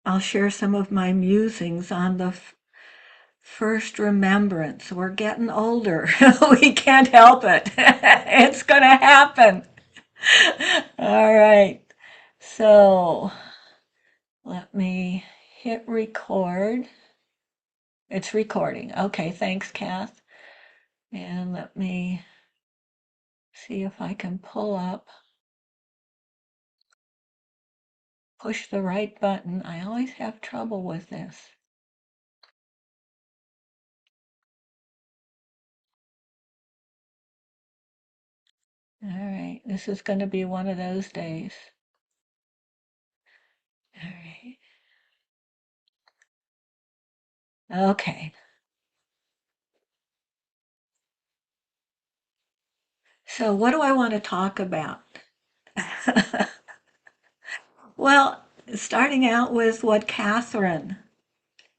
I'll share some of my musings on the first remembrance. We're getting older. We can't help it. It's going to happen. All right. So let me hit record. It's recording. Okay, thanks, Kath. And let me see if I can push the right button. I always have trouble with this. All right, this is going to be one of those days. All right. Okay. So, what do I want to talk about? Well, starting out with what Catherine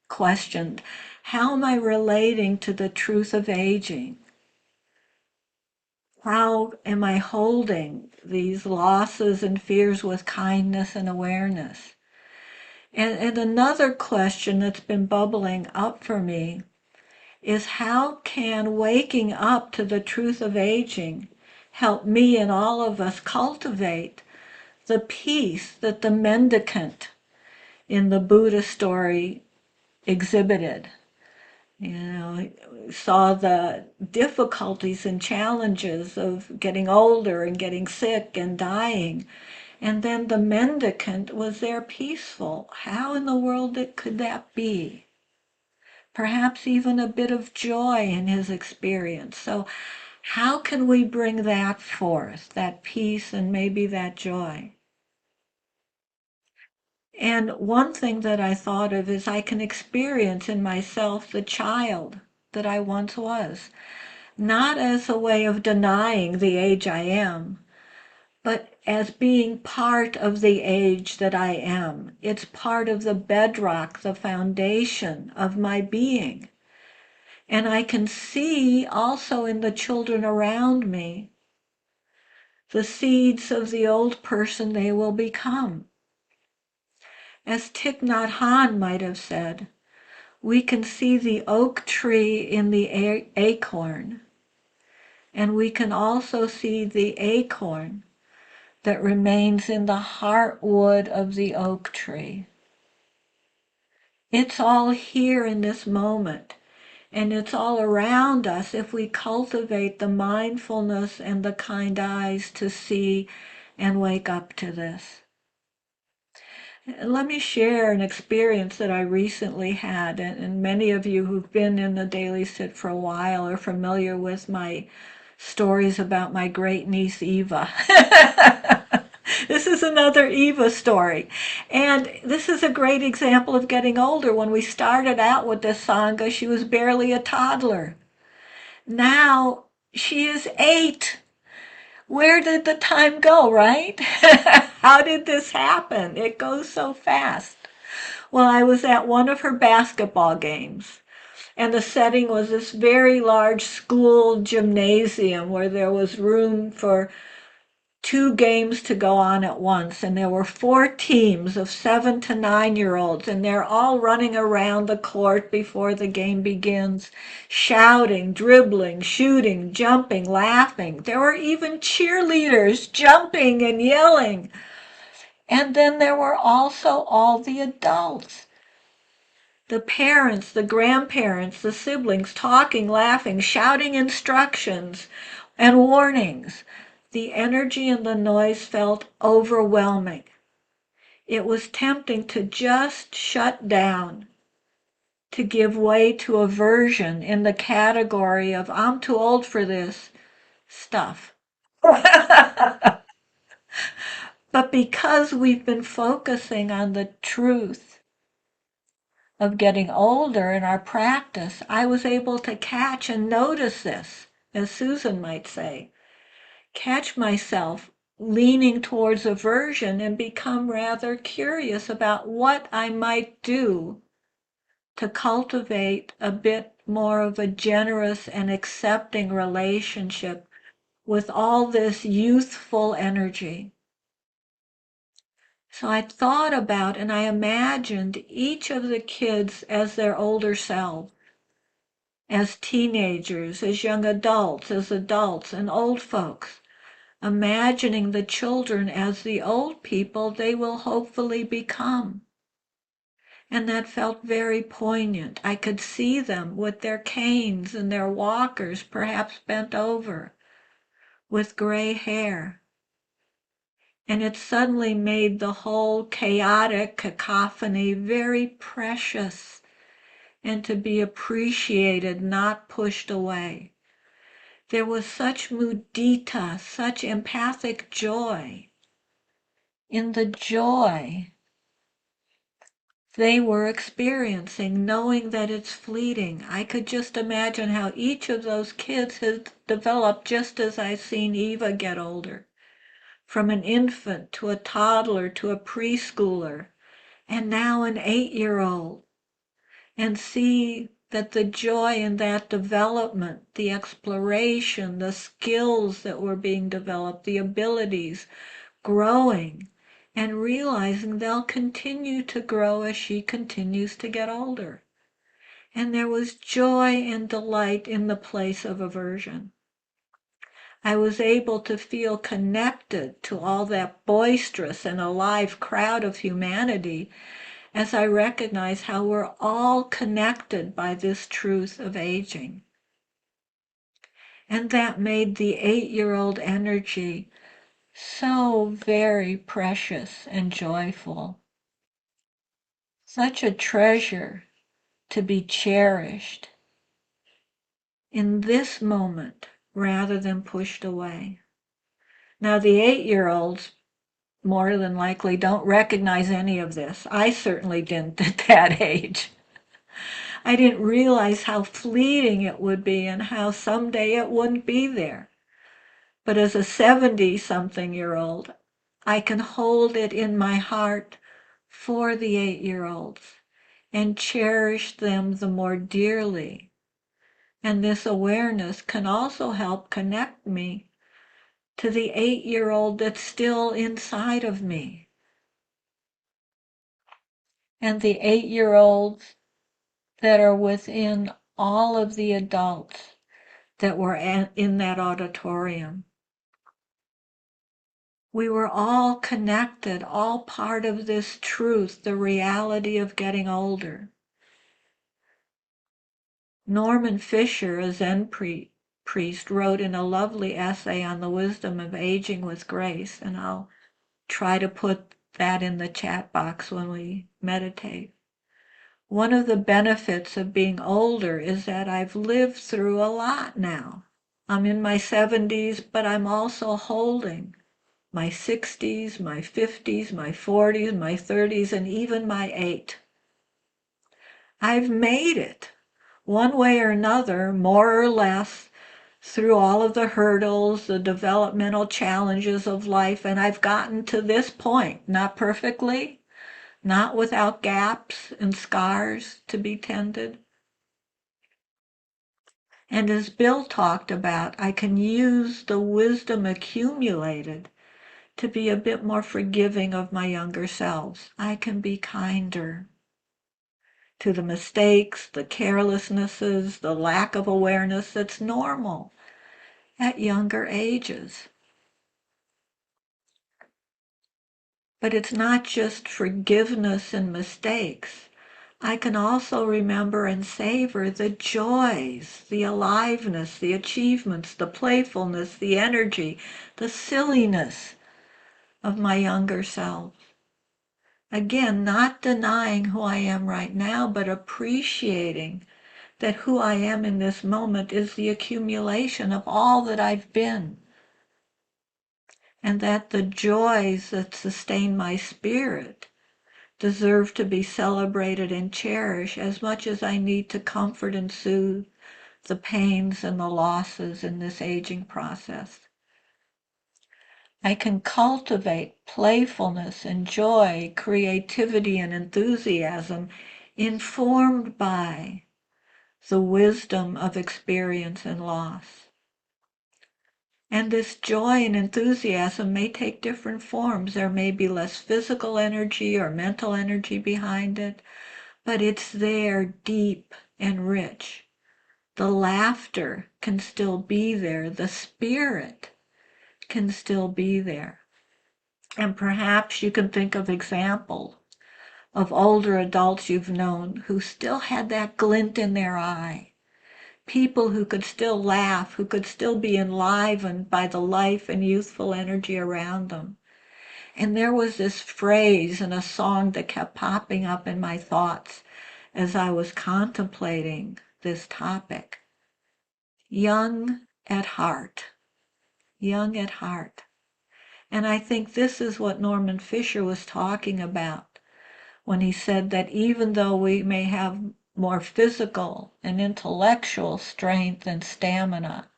questioned, how am I relating to the truth of aging? How am I holding these losses and fears with kindness and awareness? And another question that's been bubbling up for me is how can waking up to the truth of aging help me and all of us cultivate the peace that the mendicant in the Buddha story exhibited? Saw the difficulties and challenges of getting older and getting sick and dying. And then the mendicant was there peaceful. How in the world could that be? Perhaps even a bit of joy in his experience. So, how can we bring that forth, that peace and maybe that joy? And one thing that I thought of is I can experience in myself the child that I once was, not as a way of denying the age I am, but as being part of the age that I am. It's part of the bedrock, the foundation of my being. And I can see also in the children around me the seeds of the old person they will become. As Thich Nhat Hanh might have said, we can see the oak tree in the acorn, and we can also see the acorn that remains in the heartwood of the oak tree. It's all here in this moment, and it's all around us if we cultivate the mindfulness and the kind eyes to see and wake up to this. Let me share an experience that I recently had, and many of you who've been in the Daily Sit for a while are familiar with my stories about my great niece Eva. This is another Eva story. And this is a great example of getting older. When we started out with this Sangha, she was barely a toddler. Now she is 8. Where did the time go, right? How did this happen? It goes so fast. Well, I was at one of her basketball games, and the setting was this very large school gymnasium where there was room for 2 games to go on at once, and there were 4 teams of 7 to 9-year-olds, and they're all running around the court before the game begins, shouting, dribbling, shooting, jumping, laughing. There were even cheerleaders jumping and yelling. And then there were also all the adults, the parents, the grandparents, the siblings, talking, laughing, shouting instructions and warnings. The energy and the noise felt overwhelming. It was tempting to just shut down, to give way to aversion in the category of, I'm too old for this stuff. But because we've been focusing on the truth of getting older in our practice, I was able to catch and notice this, as Susan might say, catch myself leaning towards aversion and become rather curious about what I might do to cultivate a bit more of a generous and accepting relationship with all this youthful energy. So I thought about and I imagined each of the kids as their older selves, as teenagers, as young adults, as adults, and old folks, imagining the children as the old people they will hopefully become. And that felt very poignant. I could see them with their canes and their walkers, perhaps bent over, with gray hair. And it suddenly made the whole chaotic cacophony very precious and to be appreciated, not pushed away. There was such mudita, such empathic joy in the joy they were experiencing, knowing that it's fleeting. I could just imagine how each of those kids has developed just as I've seen Eva get older, from an infant to a toddler to a preschooler, and now an 8-year-old, and see that the joy in that development, the exploration, the skills that were being developed, the abilities growing, and realizing they'll continue to grow as she continues to get older. And there was joy and delight in the place of aversion. I was able to feel connected to all that boisterous and alive crowd of humanity as I recognize how we're all connected by this truth of aging. And that made the 8-year-old energy so very precious and joyful. Such a treasure to be cherished in this moment rather than pushed away. Now, the 8-year-olds more than likely don't recognize any of this. I certainly didn't at that age. I didn't realize how fleeting it would be and how someday it wouldn't be there. But as a 70-something-year-old, I can hold it in my heart for the 8-year-olds and cherish them the more dearly. And this awareness can also help connect me to the 8-year-old that's still inside of me and the 8-year-olds that are within all of the adults that were in that auditorium. We were all connected, all part of this truth, the reality of getting older. Norman Fisher, a Zen priest, wrote in a lovely essay on the wisdom of aging with grace, and I'll try to put that in the chat box when we meditate. One of the benefits of being older is that I've lived through a lot now. I'm in my 70s, but I'm also holding my 60s, my 50s, my 40s, my 30s, and even my 8. I've made it, one way or another, more or less, through all of the hurdles, the developmental challenges of life, and I've gotten to this point, not perfectly, not without gaps and scars to be tended. And as Bill talked about, I can use the wisdom accumulated to be a bit more forgiving of my younger selves. I can be kinder to the mistakes, the carelessnesses, the lack of awareness that's normal at younger ages. But it's not just forgiveness and mistakes. I can also remember and savor the joys, the aliveness, the achievements, the playfulness, the energy, the silliness of my younger self. Again, not denying who I am right now, but appreciating that who I am in this moment is the accumulation of all that I've been, and that the joys that sustain my spirit deserve to be celebrated and cherished as much as I need to comfort and soothe the pains and the losses in this aging process. I can cultivate playfulness and joy, creativity and enthusiasm informed by the wisdom of experience and loss. And this joy and enthusiasm may take different forms. There may be less physical energy or mental energy behind it, but it's there, deep and rich. The laughter can still be there. The spirit can still be there. And perhaps you can think of examples of older adults you've known who still had that glint in their eye. People who could still laugh, who could still be enlivened by the life and youthful energy around them. And there was this phrase in a song that kept popping up in my thoughts as I was contemplating this topic. Young at heart, young at heart. And I think this is what Norman Fisher was talking about when he said that even though we may have more physical and intellectual strength and stamina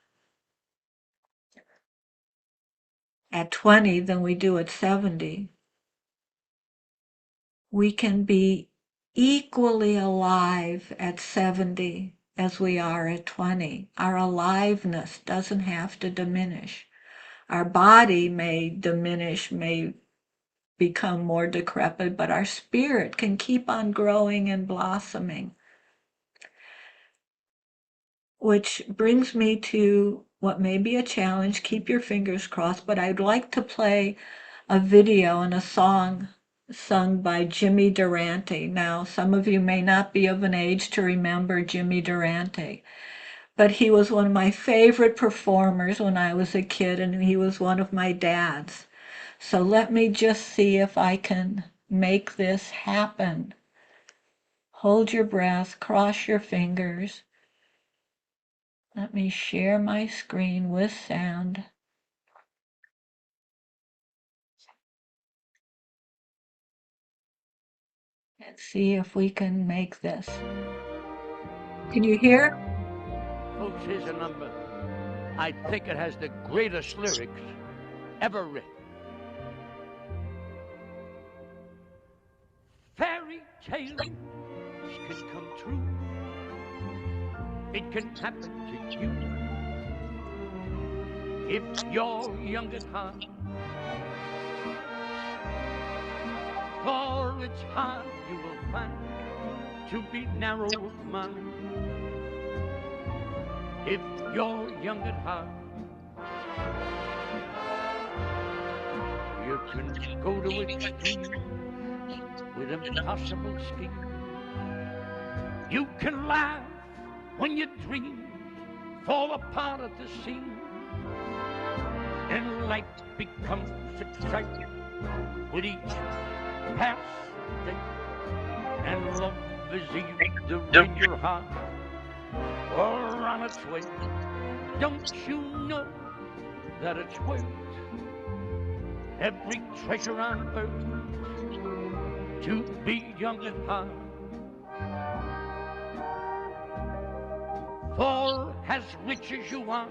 at 20 than we do at 70, we can be equally alive at 70 as we are at 20. Our aliveness doesn't have to diminish. Our body may diminish, may become more decrepit, but our spirit can keep on growing and blossoming. Which brings me to what may be a challenge. Keep your fingers crossed, but I'd like to play a video and a song sung by Jimmy Durante. Now, some of you may not be of an age to remember Jimmy Durante, but he was one of my favorite performers when I was a kid, and he was one of my dads. So let me just see if I can make this happen. Hold your breath, cross your fingers. Let me share my screen with sound. Let's see if we can make this. Can you hear? Folks, here's a number. I think it has the greatest lyrics ever written. Fairy tales can come true. It can happen to you if you're young at heart. For it's hard, you will find, to be narrow of mind if you're young at heart. You can go to extremes with impossible schemes. You can laugh when your dreams fall apart at the seams, and life becomes exciting with each past day, and love is either in your heart or on its way. Don't you know that it's worth every treasure on earth to be young at heart? For as rich as you are,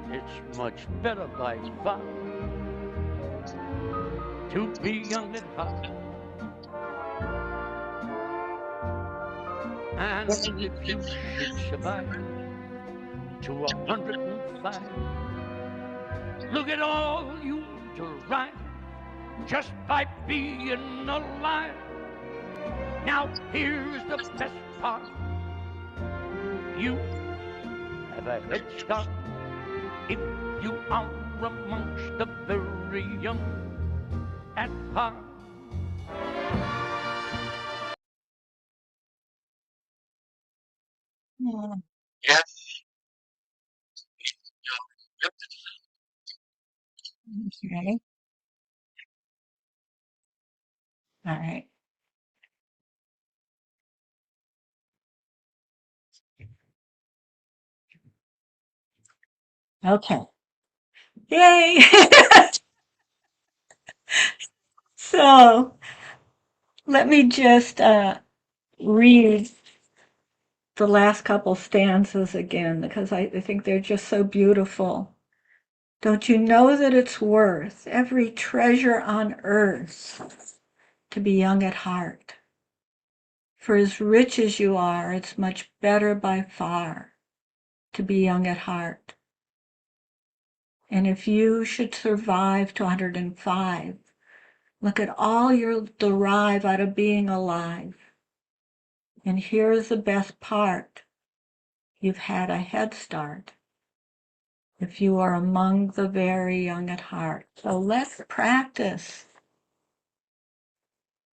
it's much better by far to be young at heart. And if you should survive to 105, look at all you derive just by being alive. Now here's the best part. You have a head start if you are amongst the very young at heart. Yes. Ready? All right. Okay. Yay! So let me just read the last couple stanzas again because I think they're just so beautiful. Don't you know that it's worth every treasure on earth to be young at heart? For as rich as you are, it's much better by far to be young at heart. And if you should survive to 105, look at all you'll derive out of being alive. And here's the best part. You've had a head start if you are among the very young at heart. So let's practice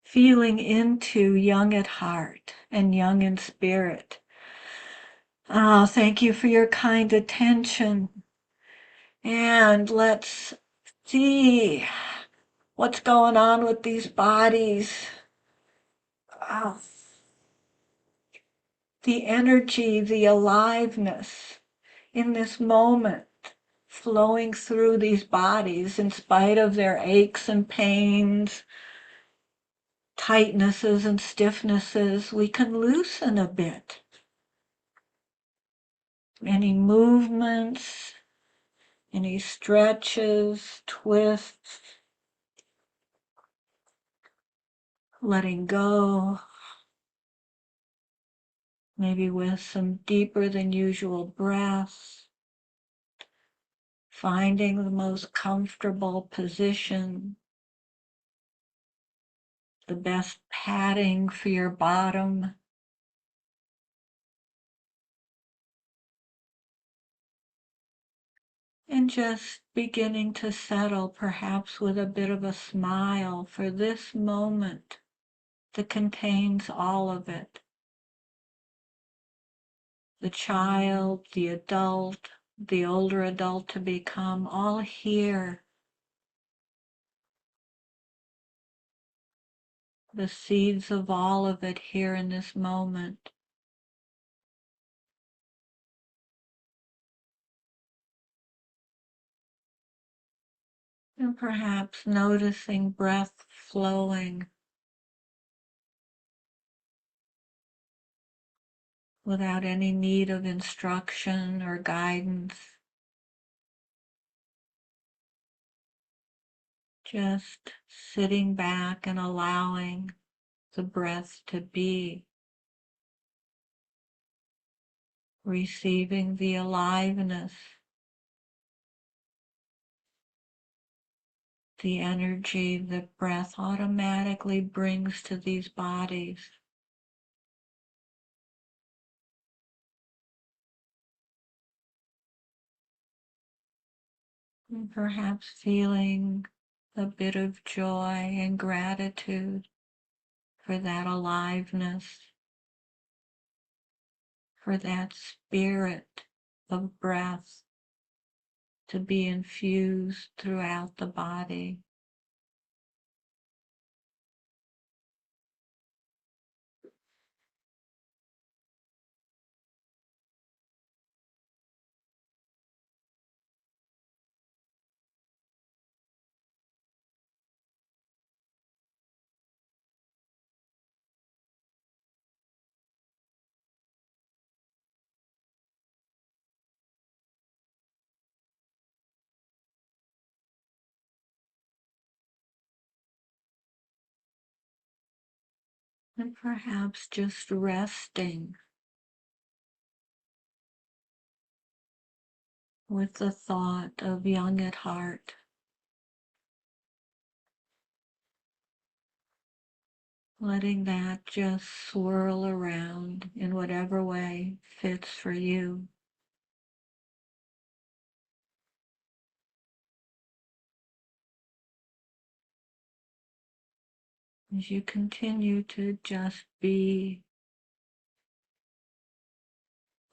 feeling into young at heart and young in spirit. Oh, thank you for your kind attention. And let's see what's going on with these bodies. Oh, the energy, the aliveness in this moment flowing through these bodies in spite of their aches and pains, tightnesses and stiffnesses. We can loosen a bit. Any movements, any stretches, twists, letting go, maybe with some deeper than usual breaths, finding the most comfortable position, the best padding for your bottom. And just beginning to settle, perhaps with a bit of a smile for this moment that contains all of it. The child, the adult, the older adult to become, all here. The seeds of all of it here in this moment. And perhaps noticing breath flowing without any need of instruction or guidance. Just sitting back and allowing the breath to be, receiving the aliveness, the energy that breath automatically brings to these bodies. And perhaps feeling a bit of joy and gratitude for that aliveness, for that spirit of breath to be infused throughout the body. And perhaps just resting with the thought of young at heart, letting that just swirl around in whatever way fits for you. As you continue to just be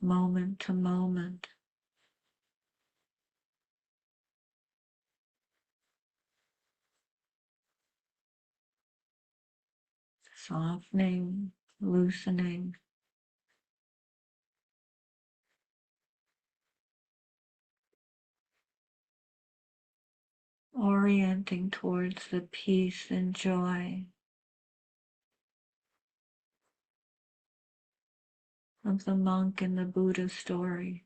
moment to moment, softening, loosening, orienting towards the peace and joy of the monk in the Buddha story.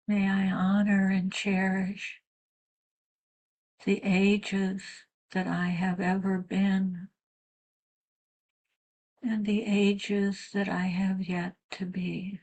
May I honor and cherish the ages that I have ever been and the ages that I have yet to be.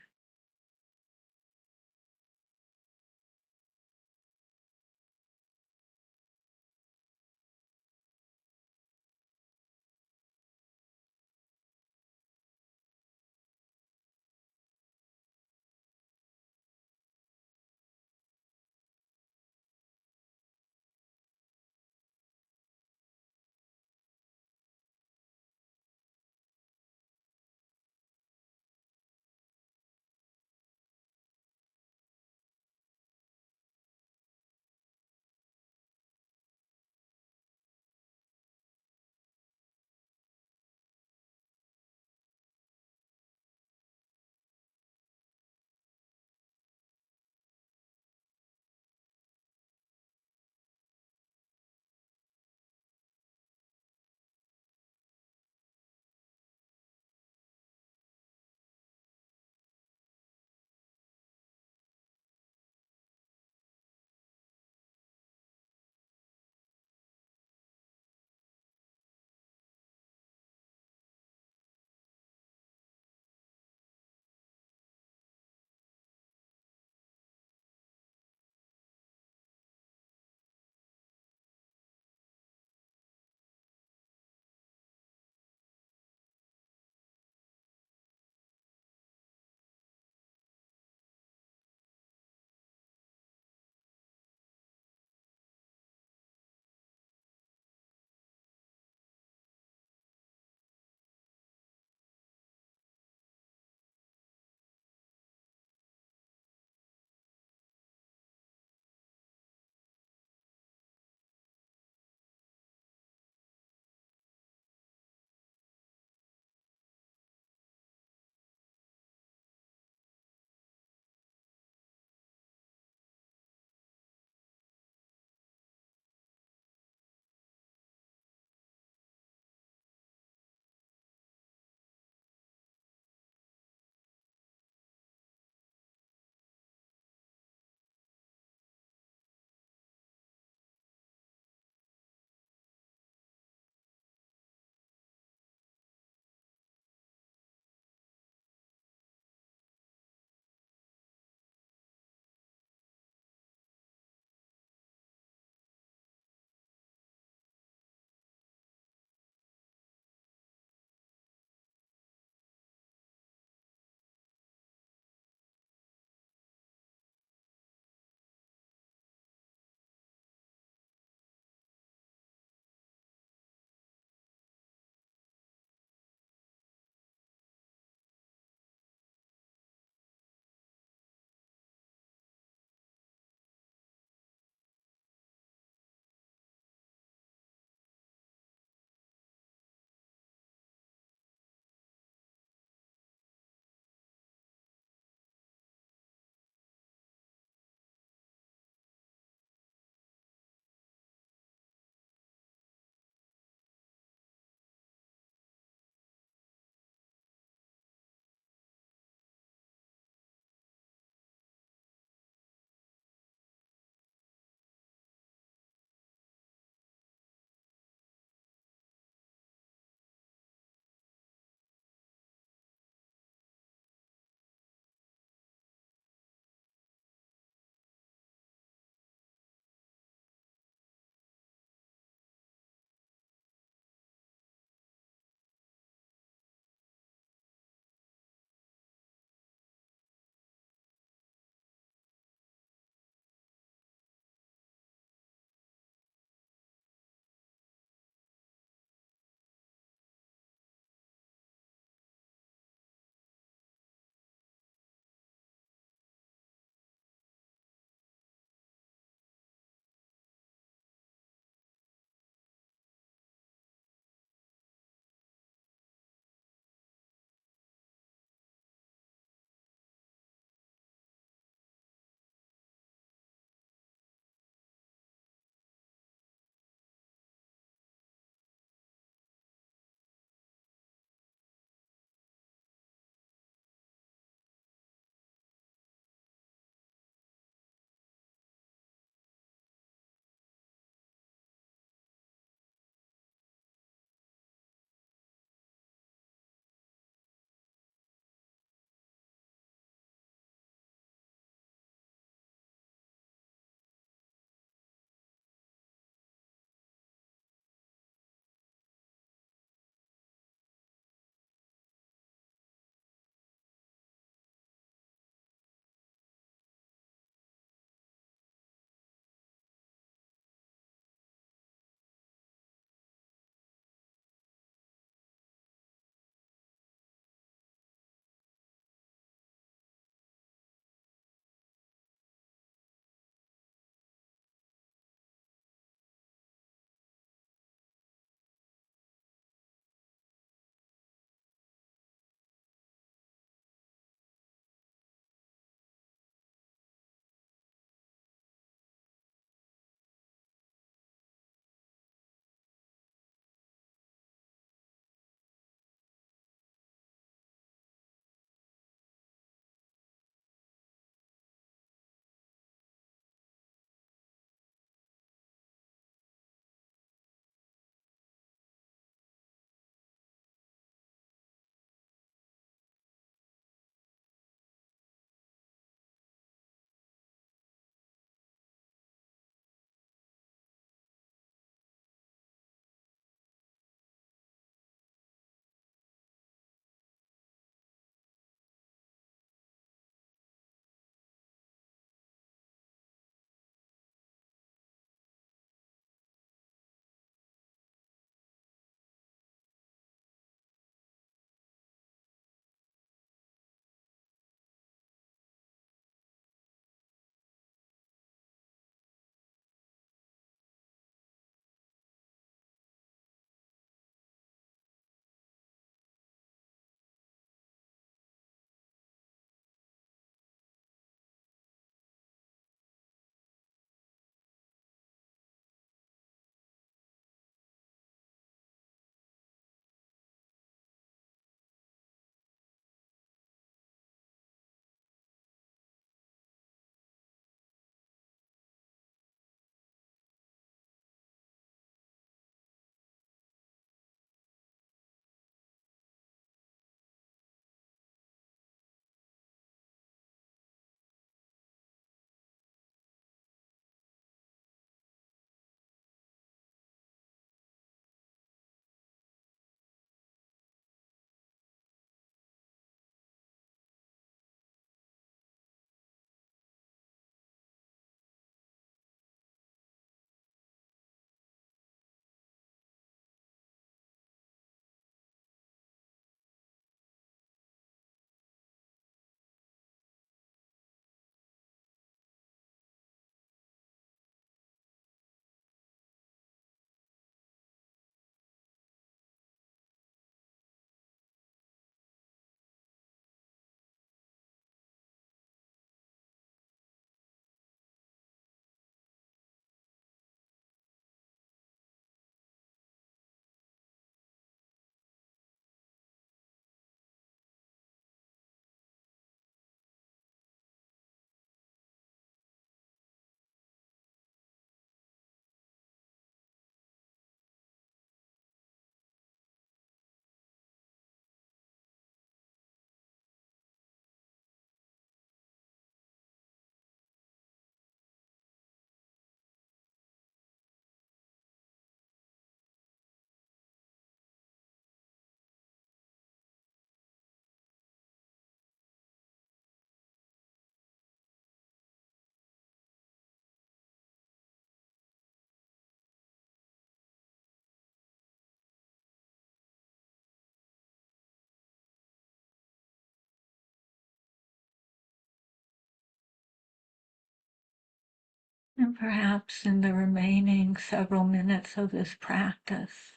And perhaps in the remaining several minutes of this practice,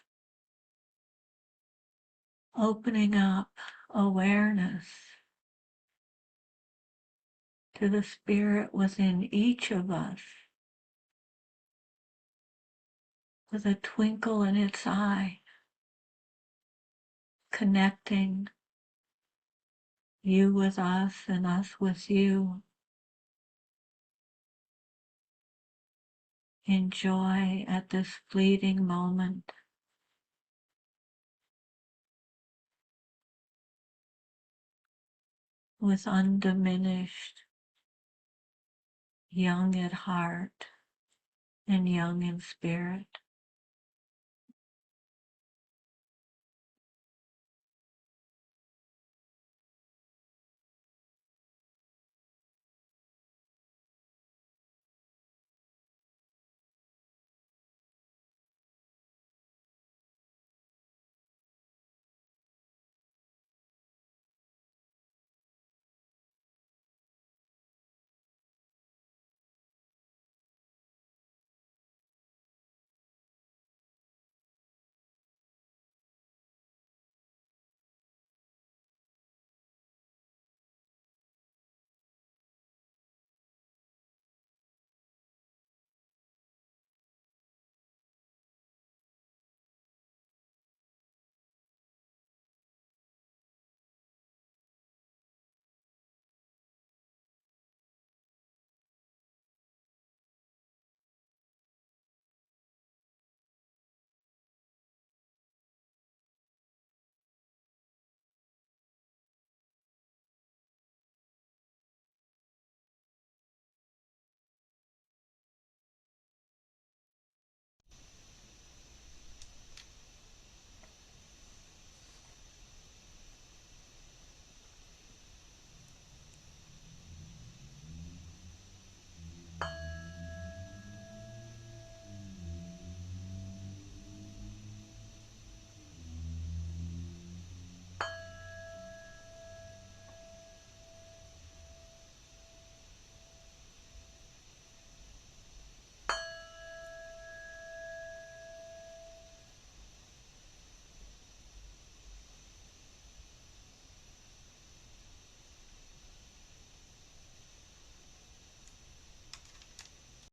opening up awareness to the spirit within each of us with a twinkle in its eye, connecting you with us and us with you. Enjoy at this fleeting moment with undiminished, young at heart and young in spirit.